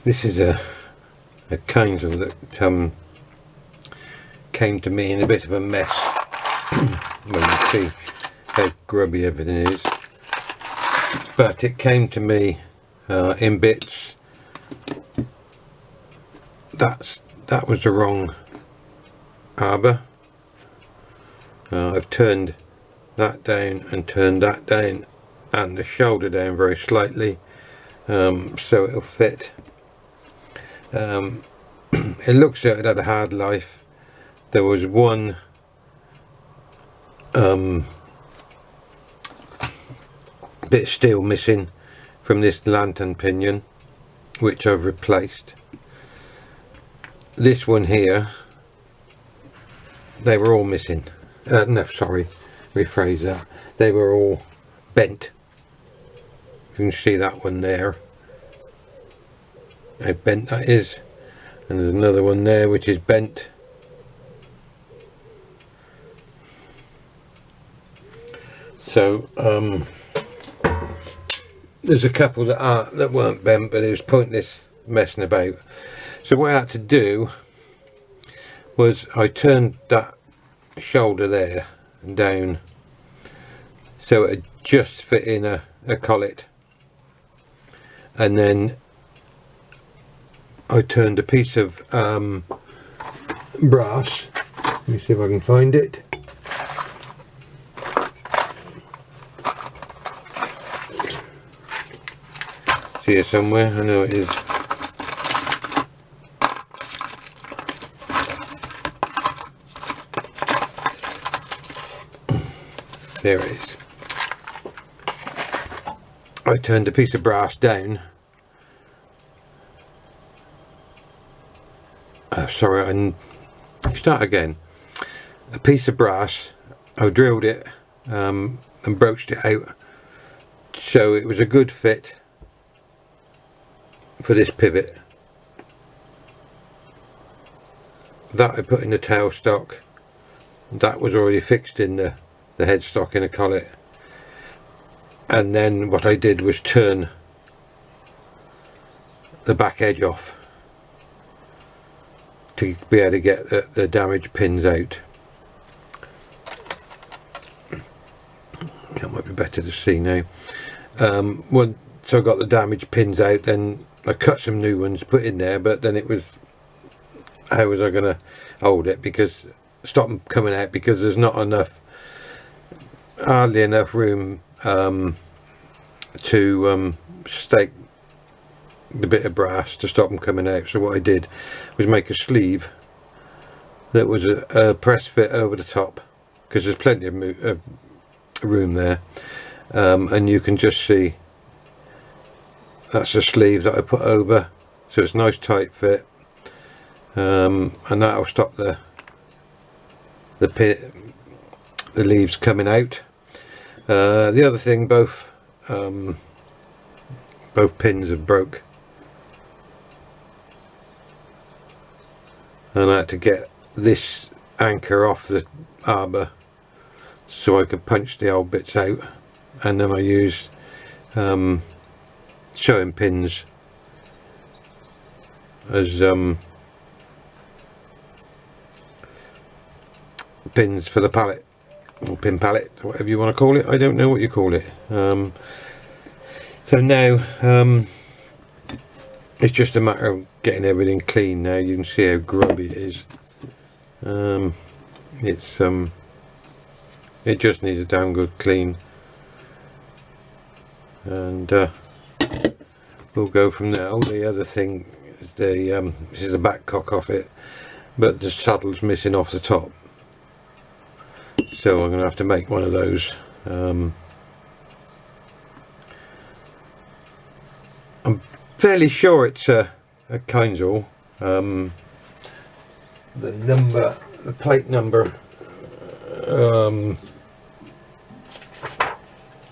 This is a Kienzle that came to me in a bit of a mess. Well, you see how grubby everything is, but it came to me in bits. That was the wrong arbor. I've turned that down and turned that down and the shoulder down very slightly, so it'll fit. It looks like it had a hard life. There was one bit still missing from this lantern pinion, which I've replaced. This one here, they were all missing. No, sorry, rephrase that. They were all bent. You can see that one there, how bent that is, and there's another one there which is bent. So there's a couple that weren't bent, but it was pointless messing about. So what I had to do was I turned that shoulder there and down so it just fit in a collet, and then I turned a piece of brass. Let me see if I can find it. It's here somewhere, I know it is. There it is. I turned a piece of brass down. Sorry, start again. A piece of brass, I drilled it and broached it out so it was a good fit for this pivot. That I put in the tailstock. That was already fixed in the headstock in a collet. And then what I did was turn the back edge off to be able to get the damaged pins out. That might be better to see now. Once I got the damaged pins out, then I cut some new ones, put in there, but then it was, how was I going to hold it, because stop them coming out, because there's not enough, hardly enough room to stake the bit of brass to stop them coming out. So what I did was make a sleeve that was a press fit over the top, because there's plenty of room there, and you can just see that's the sleeve that I put over, so it's a nice tight fit, and that'll stop the leaves coming out. The other thing, both pins have broke, and I had to get this anchor off the arbor so I could punch the old bits out, and then I used showing pins as pins for the pallet, or pin pallet, whatever you want to call it. I don't know what you call it. So now it's just a matter of getting everything clean. Now you can see how grubby it is. It just needs a damn good clean, and we'll go from there. Oh, the other thing is this is the back cock off it, but the saddle's missing off the top, so I'm going to have to make one of those. I'm fairly sure it's a Kienzle. The plate number,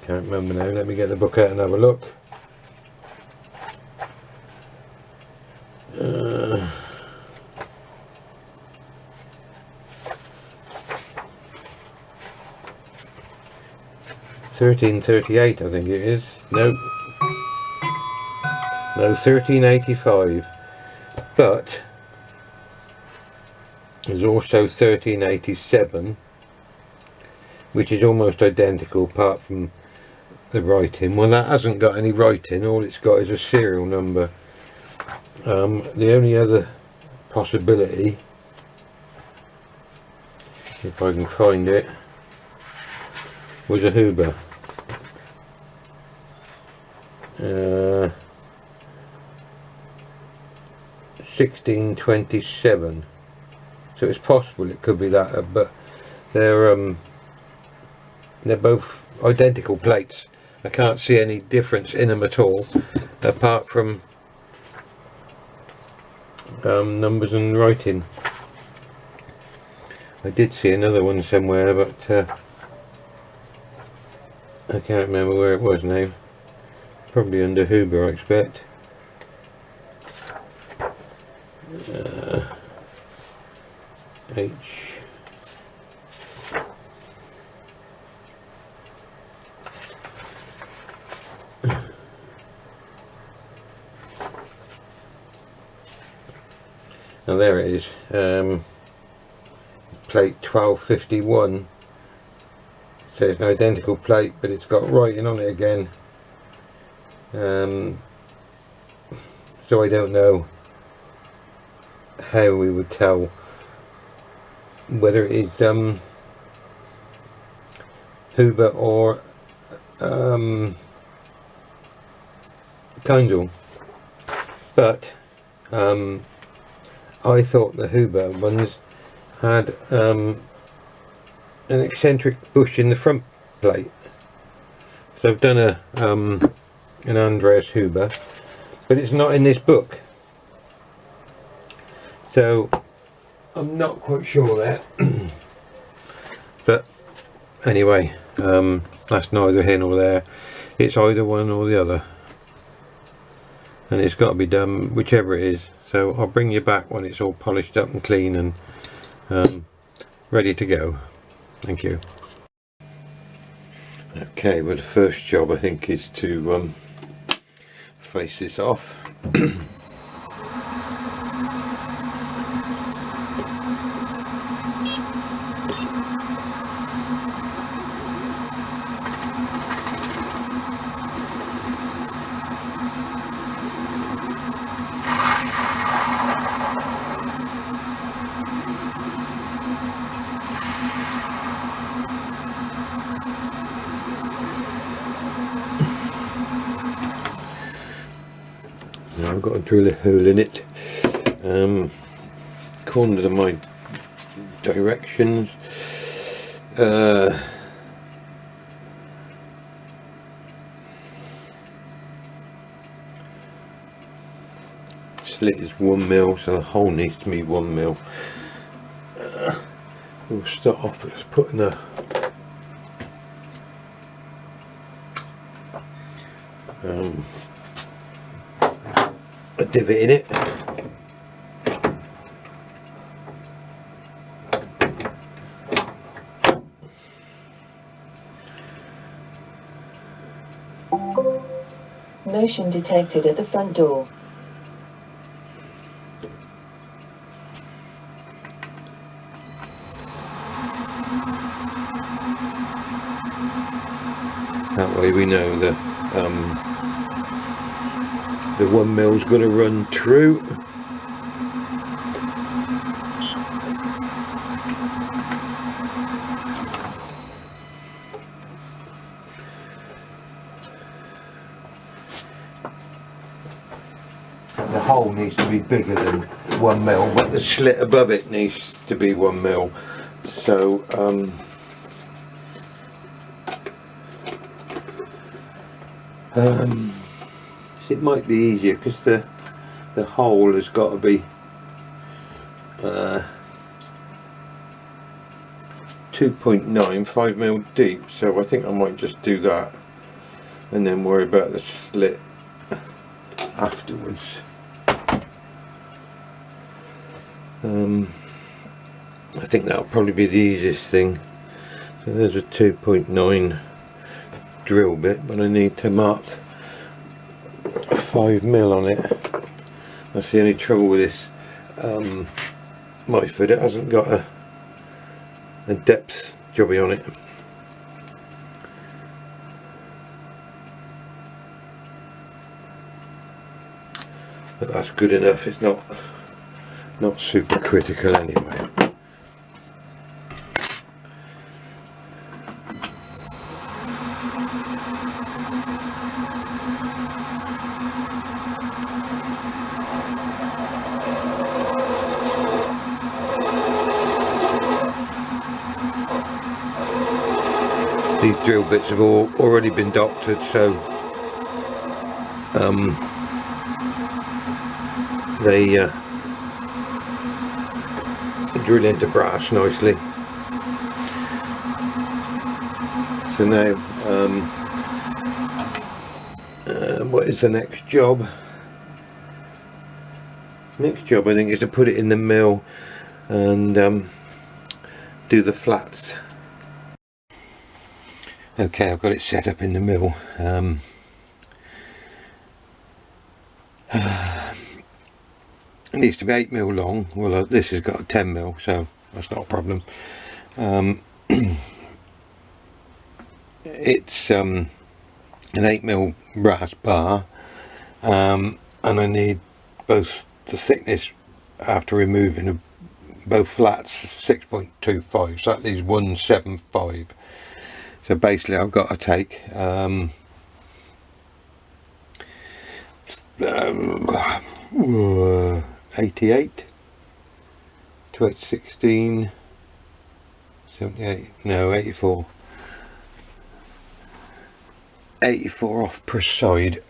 can't remember now. Let me get the book out and have a look. Uh, 1338, I think it is. Nope. No, 1385, but there's also 1387, which is almost identical apart from the writing. Well, that hasn't got any writing, all it's got is a serial number. The only other possibility, if I can find it, was a Huber. 1627, so it's possible it could be that, but they're both identical plates. I can't see any difference in them at all, apart from numbers and writing. I did see another one somewhere, but I can't remember where it was now. Probably under Huber, I expect. H. Now there it is, plate 1251. So it's an identical plate, but it's got writing on it again. So I don't know how we would tell whether it is Huber or Kienzle, but I thought the Huber ones had an eccentric bush in the front plate. So I've done an Andreas Huber, but it's not in this book, so I'm not quite sure there. But anyway, that's neither here nor there. It's either one or the other, and it's got to be done whichever it is. So I'll bring you back when it's all polished up and clean and ready to go. Thank you. Okay, well, the first job I think is to face this off. Now I've got to drill a hole in it. According to my directions, slit is 1 mil, so the hole needs to be 1 mil. We'll start off with putting a divot in it. Motion detected at the front door. That way we know that the 1 mil's got to run true. The hole needs to be bigger than 1 mil, but the slit above it needs to be 1 mil. So it might be easier because the hole has got to be 2.9, 5 mil deep, so I think I might just do that and then worry about the slit afterwards. I think that'll probably be the easiest thing. So there's a 2.9 drill bit, but I need to mark 5mm on it. That's the only trouble with this knife, it hasn't got a depth jobby on it. But that's good enough, it's not super critical anyway. These drill bits have already been doctored, so they drill into brass nicely. So now, what is the next job? Next job, I think, is to put it in the mill and do the flats. Okay, I've got it set up in the mill. It needs to be 8mm long. Well, this has got a 10mm, so that's not a problem. It's an 8mm brass bar, and I need both the thickness after removing both flats 6.25, so that leaves 175. So basically I've got to take 88 to 816, 78, no, 84 off per side.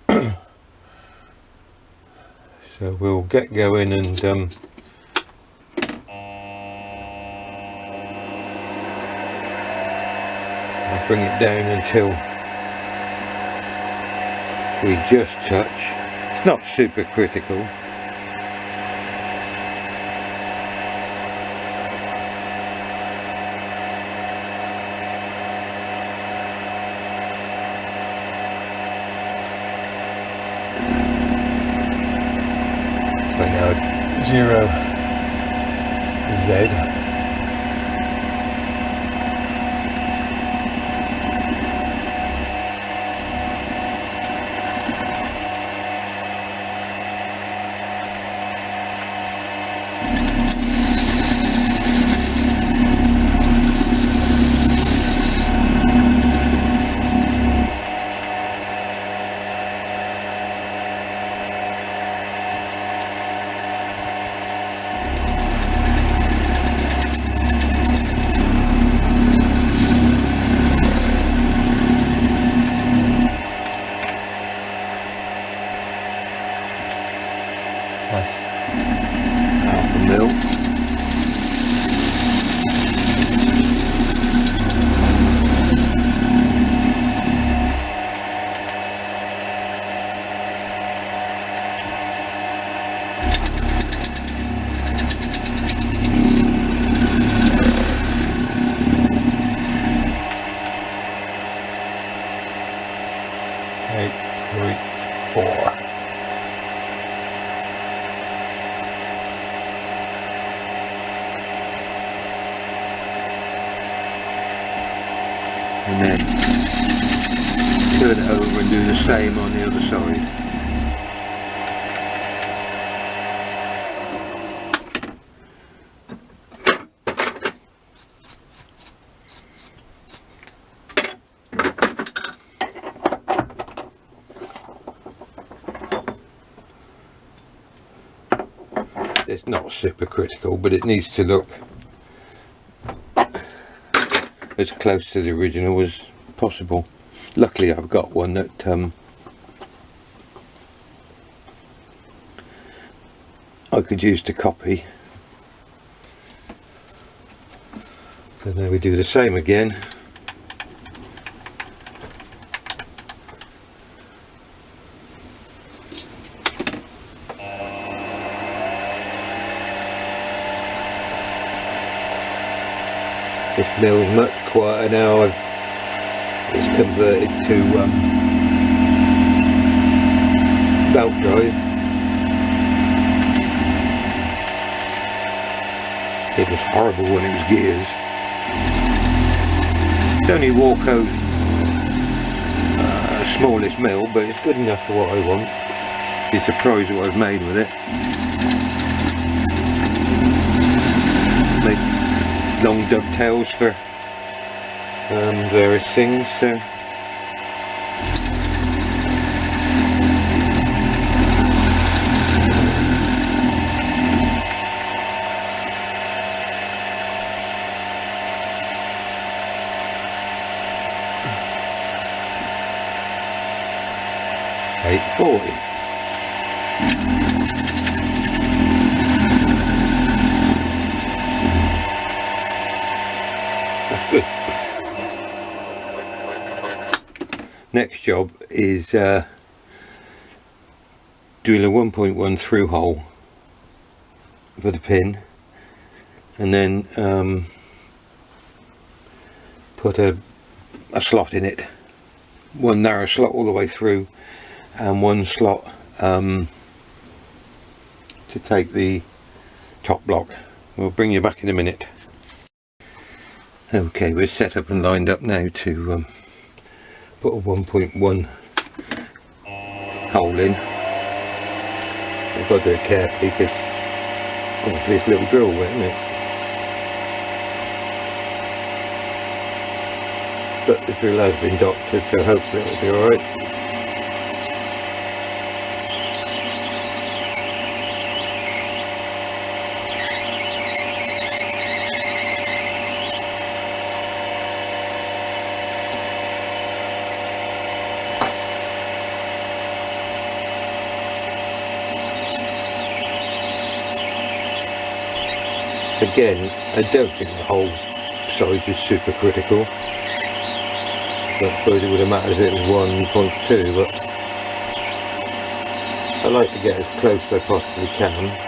So we'll get going and I'll bring it down until we just touch. It's not super critical. Right now, 0Z. And then turn it over and do the same on the other side. It's not super critical, but it needs to look as close to the original as possible. Luckily I've got one that I could use to copy. So now we do the same again. This mill's much quieter now. It's converted to belt drive. It was horrible when it was gears. It's only Walco's smallest mill, but it's good enough for what I want. Be surprised at what I've made with it. Make long dovetails for various things. So. $8.40. That's good. Next job is drill a 1.1 through hole for the pin, and then put a slot in it, one narrow slot all the way through, and one slot to take the top block. We'll bring you back in a minute. Okay, we're set up and lined up now to put a 1.1 hole in. I've got to do it carefully because obviously it's a little drill bit, isn't it? But the drill has been doctored, so hopefully it'll be alright. Again, I don't think the hole size is super critical. I suppose it would have mattered if it was 1.2, but I like to get as close as I possibly can.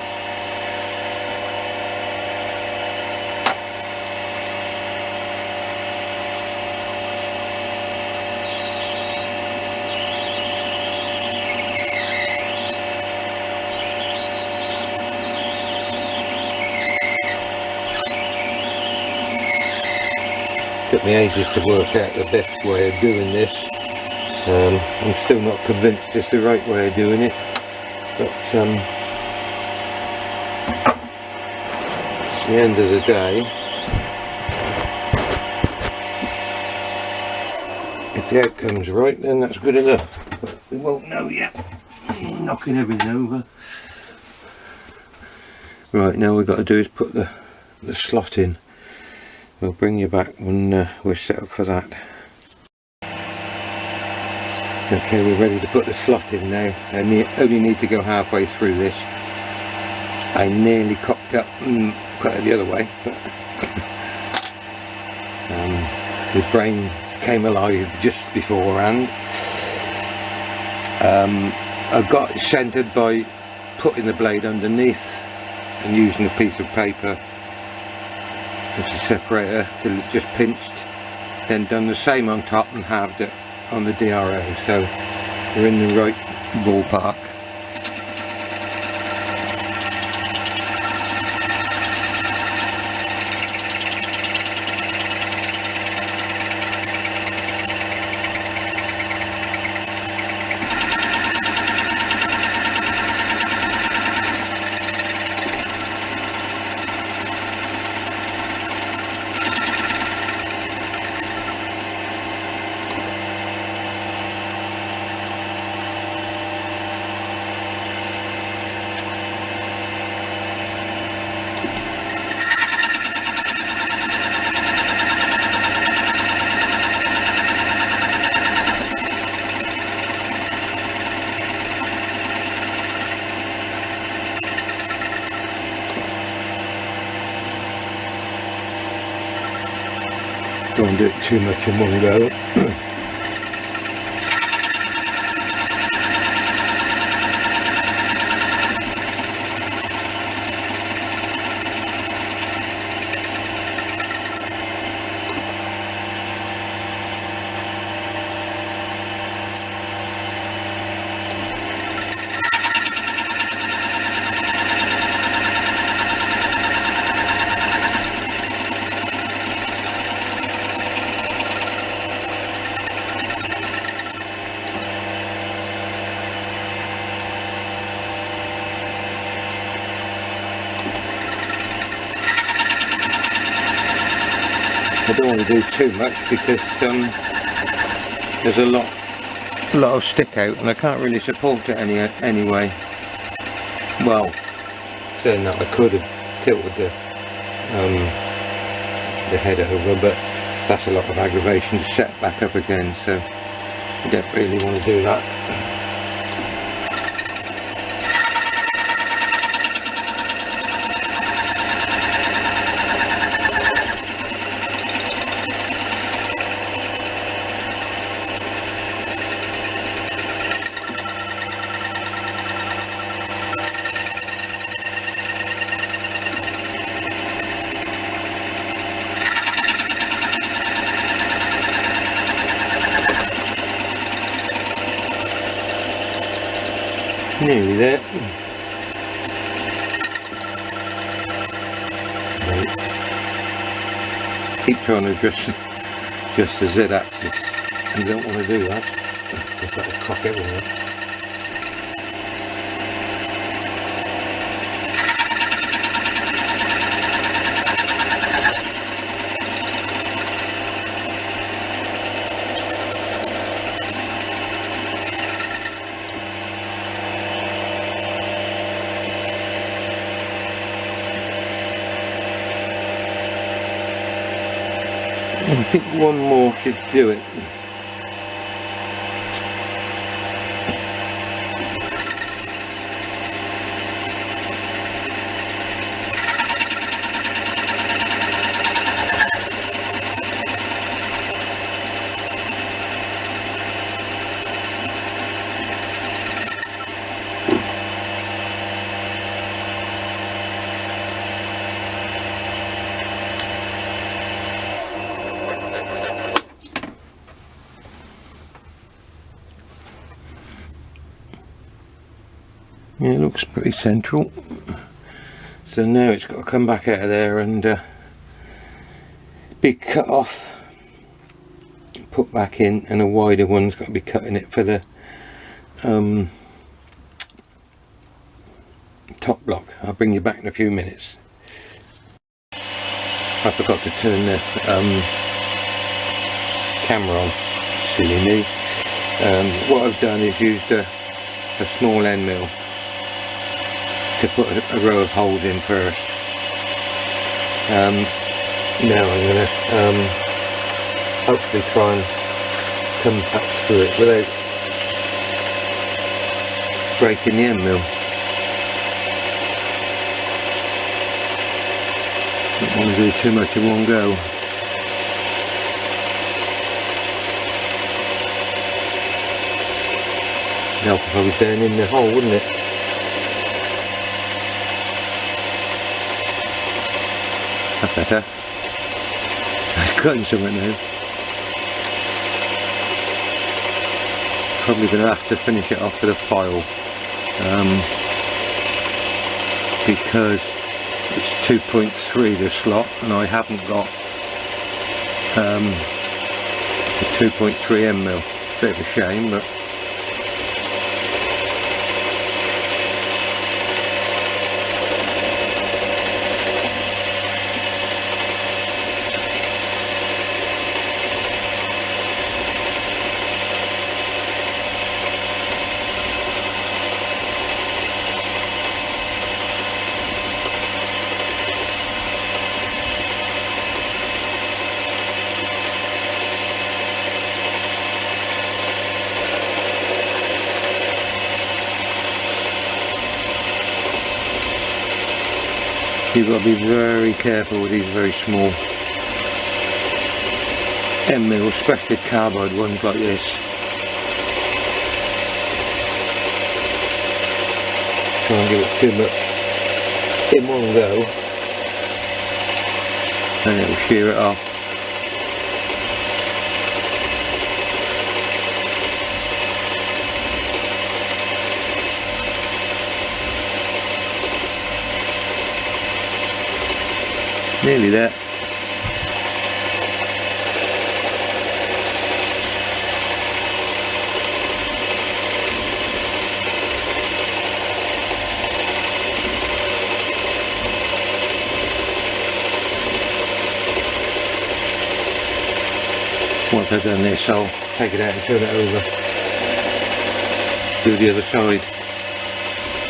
Took me ages to work out the best way of doing this. I'm still not convinced it's the right way of doing it, but at the end of the day, if the outcome's right, then that's good enough. But we won't know yet. Knocking everything over. Right, now we've got to do is put the slot in. We'll bring you back when we're set up for that. Okay, we're ready to put the slot in now. I only need to go halfway through this. I nearly cocked up and put it the other way, but the brain came alive just beforehand. I got it centered by putting the blade underneath and using a piece of paper as a separator till it just pinched, then done the same on top and halved it on the DRO, so we're in the right ballpark. Don't do it too much in one go. I don't want to do too much because there's a lot of stick out and I can't really support it anyway. Well, saying that, I could have tilted the head over, but that's a lot of aggravation to set it back up again, so I don't really want to do that. Nearly there. Keep trying to adjust the Z axis and don't want to do that. Just let it cock everywhere. I think one more should do it. Yeah, it looks pretty central. So now it's got to come back out of there and be cut off, put back in, and a wider one's got to be cutting it for the top block. I'll bring you back in a few minutes. I forgot to turn the camera on, silly me. What I've done is used a small end mill to put a row of holes in first. Now I'm going to hopefully try and come back through it without breaking the end mill. Don't want to do too much in one go. Help if I was down in the hole, wouldn't it? That's better. It's cutting something now. Probably going to have to finish it off with a file because it's 2.3 the slot and I haven't got a 2.3 M mil. Bit of a shame, but you've got to be very careful with these very small M mil, especially carbide ones like this. Try and give it too much in one go and it will shear it off. Nearly there. once I've done this, I'll take it out and turn it over, do the other side.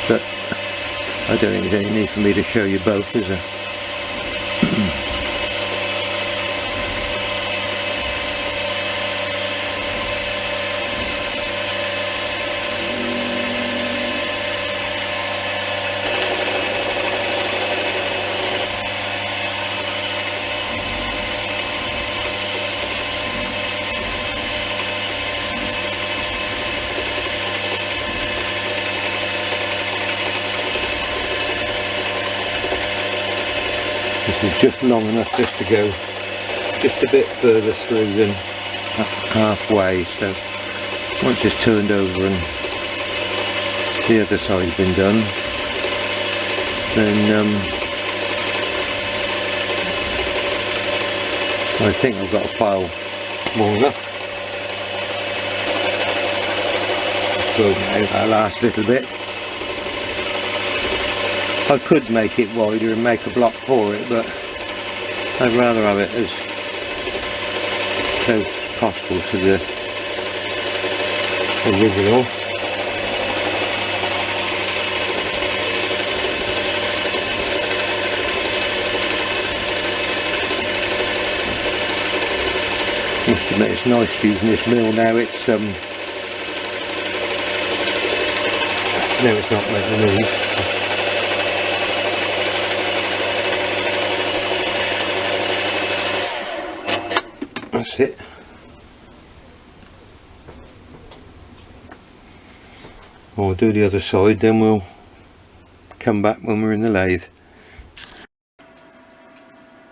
But I don't think there's any need for me to show you both, is there? This is just long enough just to go just a bit further through than halfway, so once it's turned over and the other side's been done, then I think I've got a file small enough. Throw out that last little bit. I could make it wider and make a block for it, but I'd rather have it as close as possible to the original. Must admit, it's nice using this mill now. It's no, it's not making a noise. That's it. We'll do the other side, then we'll come back when we're in the lathe.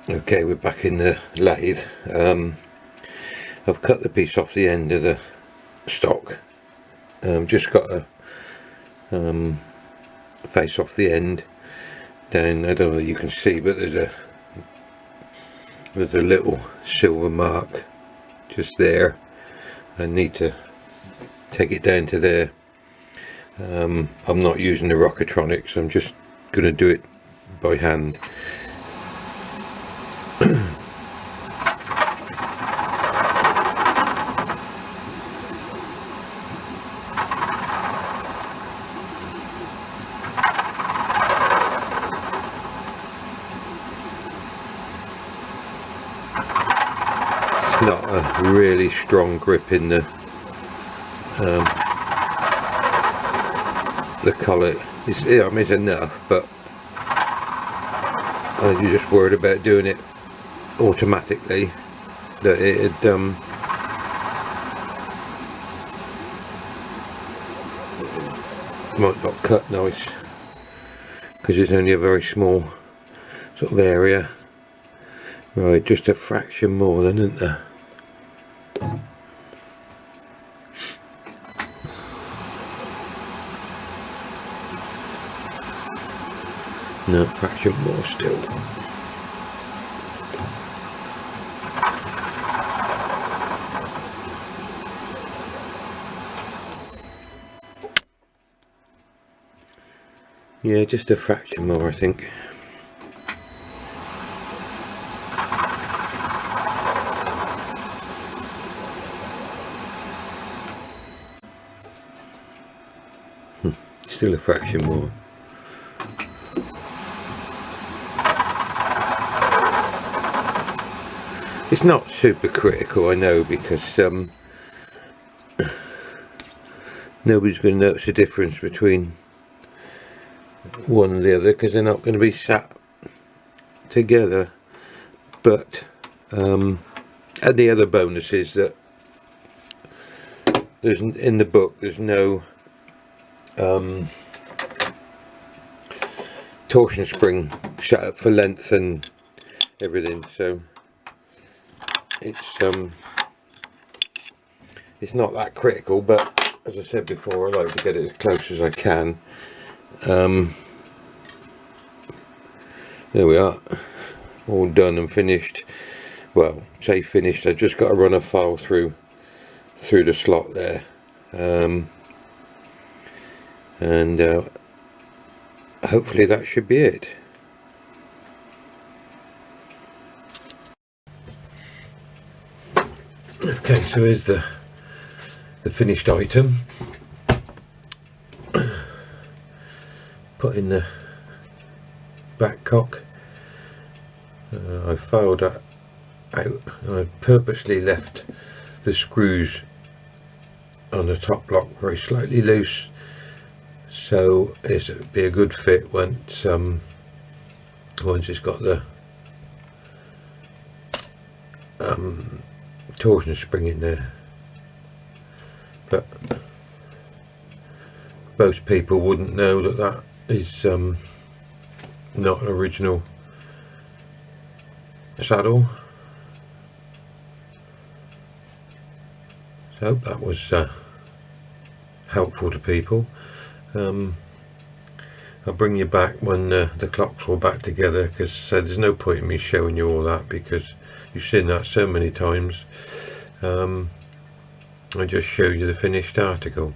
Okay, we're back in the lathe. I've cut the piece off the end of the stock. Just got a face off the end. Then I don't know if you can see, but there's a little silver mark just there. I need to take it down to there. I'm not using the Rockatronics, I'm just going to do it by hand. Not a really strong grip in the collet. I mean, it's enough, but you're just worried about doing it automatically, that it might not cut nice because it's only a very small sort of area. Right, just a fraction more then, isn't there? No, fraction more still. Yeah, just a fraction more, I think. Still a fraction more. It's not super critical, I know, because nobody's going to notice the difference between one and the other because they're not going to be sat together. But and the other bonus is that there's in the book there's no torsion spring set up for length and everything, so it's not that critical. But as I said before, I like to get it as close as I can. There we are, all done and finished. Well, say finished, I just got to run a file through the slot there, and hopefully that should be it. Okay, so here's the finished item. Put in the back cock. I filed that out. I purposely left the screws on the top block very slightly loose, so it'll be a good fit once it's got the torsion spring in there. But most people wouldn't know that that is not an original saddle. So I hope that was helpful to people. I'll bring you back when the clocks were back together, because there's no point in me showing you all that because you've seen that so many times. I just show you the finished article.